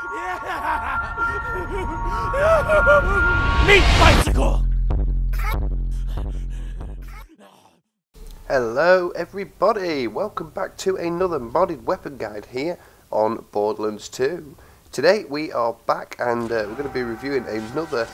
Meat bicycle! Hello everybody, welcome back to another modded weapon guide here on Borderlands 2. Today we are back and we're going to be reviewing another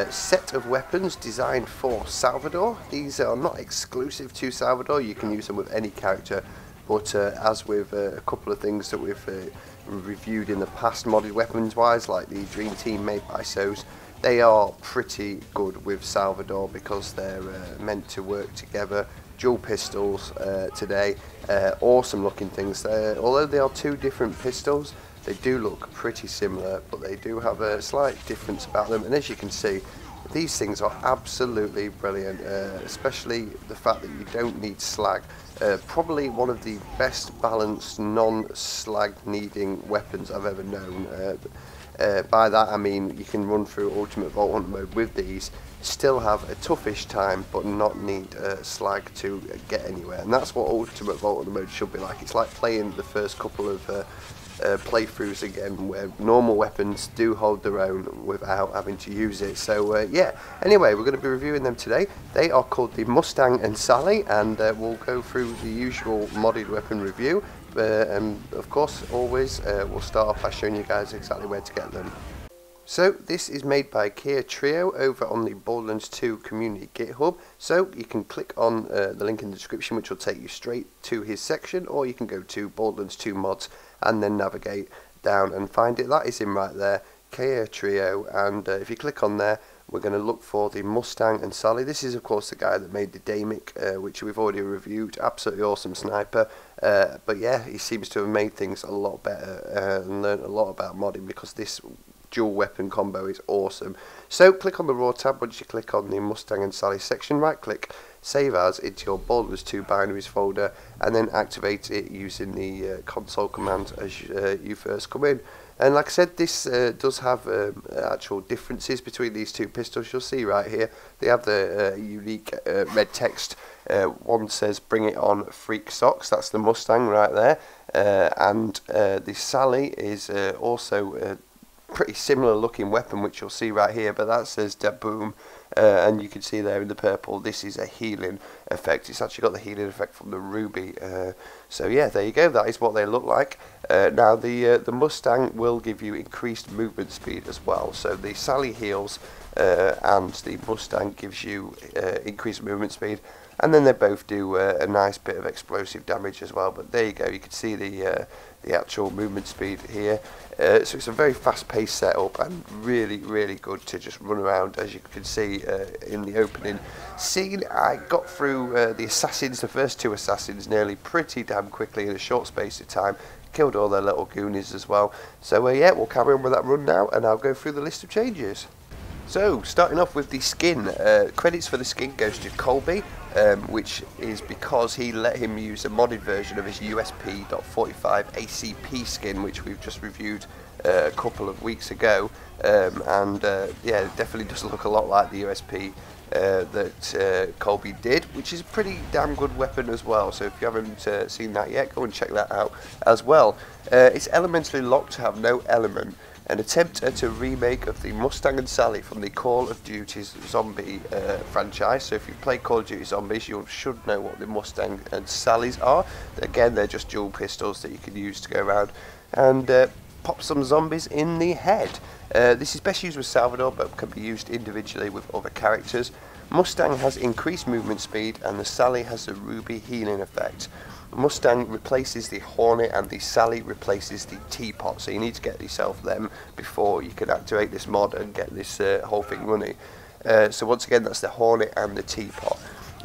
set of weapons designed for Salvador. These are not exclusive to Salvador, you can use them with any character, but as with a couple of things that we've reviewed in the past modded weapons wise, like the Dream Team made by SOS, they are pretty good with Salvador because they're meant to work together. Dual pistols today, awesome looking things. Although they are two different pistols, they do look pretty similar, but they do have a slight difference about them, and as you can see, these things are absolutely brilliant, especially the fact that you don't need slag. Probably one of the best balanced non-slag needing weapons I've ever known. By that I mean you can run through Ultimate Vault Hunter mode with these, still have a toughish time but not need slag to get anywhere, and that's what Ultimate Vault Hunter mode should be like. It's like playing the first couple of playthroughs again, where normal weapons do hold their own without having to use it. So yeah, anyway, we're going to be reviewing them today. They are called the Mustang and Sally, and we'll go through the usual modded weapon review, and of course always we'll start off by showing you guys exactly where to get them. So this is made by Kieitrio over on the Borderlands 2 community GitHub, so you can click on the link in the description, which will take you straight to his section, or you can go to Borderlands 2 mods and then navigate down and find it. That is him right there, Kieitrio, and if you click on there, we're going to look for the Mustang and Sally. This is of course the guy that made the Damic, which we've already reviewed. Absolutely awesome sniper, but yeah, he seems to have made things a lot better and learned a lot about modding, because this dual weapon combo is awesome. So click on the raw tab. Once you click on the Mustang and Sally section, right click, save as into your Borderlands 2 binaries folder, and then activate it using the console command as you first come in. And like I said, this does have actual differences between these two pistols. You'll see right here they have the unique red text. One says "Bring it on, freak socks." That's the Mustang right there, and the Sally is also pretty similar looking weapon, which you'll see right here, but that says "Da Boom," and you can see there in the purple this is a healing effect. It's actually got the healing effect from the ruby, so yeah, there you go, that is what they look like. Now the Mustang will give you increased movement speed as well, so the Sally heals and the Mustang gives you increased movement speed, and then they both do a nice bit of explosive damage as well. But there you go, you can see the actual movement speed here. So it's a very fast-paced setup and really good to just run around. As you can see in the opening scene, I got through the assassins, the first two assassins, nearly pretty damn quickly in a short space of time. Killed all their little goonies as well. So yeah, we'll carry on with that run now, and I'll go through the list of changes. So, starting off with the skin, credits for the skin goes to Colby, which is because he let him use a modded version of his USP.45 ACP skin, which we've just reviewed a couple of weeks ago, and yeah, it definitely does look a lot like the USP that Colby did, which is a pretty damn good weapon as well. So if you haven't seen that yet, go and check that out as well. It's elementally locked to have no element. An attempt at a remake of the Mustang and Sally from the Call of Duty's zombie franchise. So if you play Call of Duty Zombies, you should know what the Mustang and Sallys are. Again, they're just dual pistols that you can use to go around and pop some zombies in the head. This is best used with Salvador, but can be used individually with other characters. Mustang has increased movement speed, and the Sally has the ruby healing effect. Mustang replaces the Hornet and the Sally replaces the Teapot, so you need to get yourself them before you can activate this mod and get this whole thing running. So once again, that's the Hornet and the Teapot.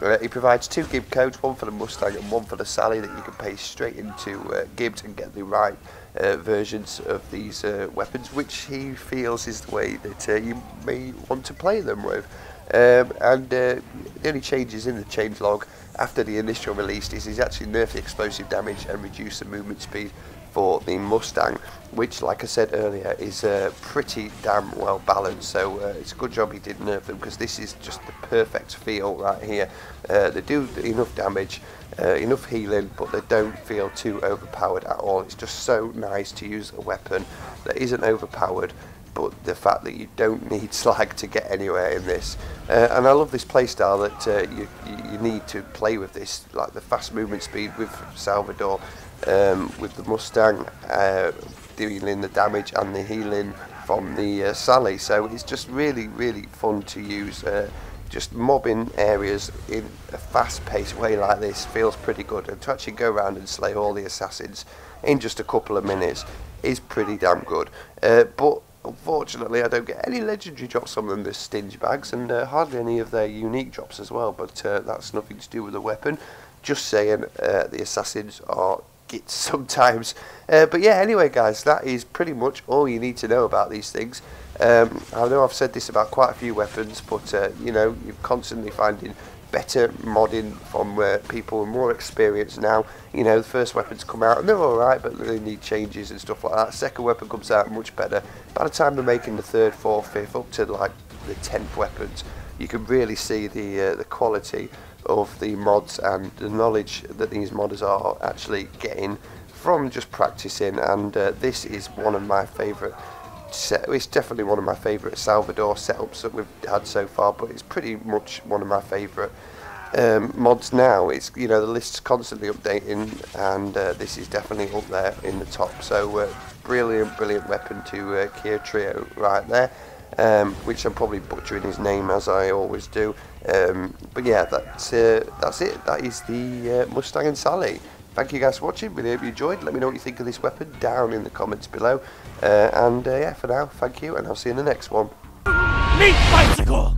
It provides two Gib codes, one for the Mustang and one for the Sally, that you can paste straight into Gibbed and get the right versions of these weapons, which he feels is the way that you may want to play them with. The only changes in the changelog after the initial release is he's actually nerfed the explosive damage and reduced the movement speed for the Mustang, which, like I said earlier, is pretty damn well balanced. So it's a good job he did nerf them, because this is just the perfect feel right here. They do enough damage, enough healing, but they don't feel too overpowered at all. It's just so nice to use a weapon that isn't overpowered, but the fact that you don't need slag to get anywhere in this. And I love this playstyle that you need to play with this, like the fast movement speed with Salvador, with the Mustang, dealing the damage and the healing from the Sally. So it's just really, really fun to use. Just mobbing areas in a fast-paced way like this feels pretty good, and to actually go around and slay all the assassins in just a couple of minutes is pretty damn good. But unfortunately, I don't get any legendary drops from them, the stinge bags, and hardly any of their unique drops as well, but that's nothing to do with the weapon. Just saying, the assassins are gits sometimes. But yeah, anyway guys, that is pretty much all you need to know about these things. I know I've said this about quite a few weapons, but you know, you're constantly finding better modding from people with more experience now. You know, the first weapons come out and they're alright, but they need changes and stuff like that. Second weapon comes out much better. By the time they're making the third, fourth, fifth, up to like the 10th weapons, you can really see the quality of the mods and the knowledge that these modders are actually getting from just practicing. And this is one of my favourite. It's definitely one of my favourite Salvador setups that we've had so far, but it's pretty much one of my favourite mods now. It's, you know, the list's constantly updating, and this is definitely up there in the top. So brilliant weapon to Kieitrio right there, which I'm probably butchering his name as I always do. But yeah, that's it. That is the Mustang and Sally. Thank you guys for watching. Really hope you enjoyed. Let me know what you think of this weapon down in the comments below. And yeah, for now, thank you, and I'll see you in the next one. Meat bicycle!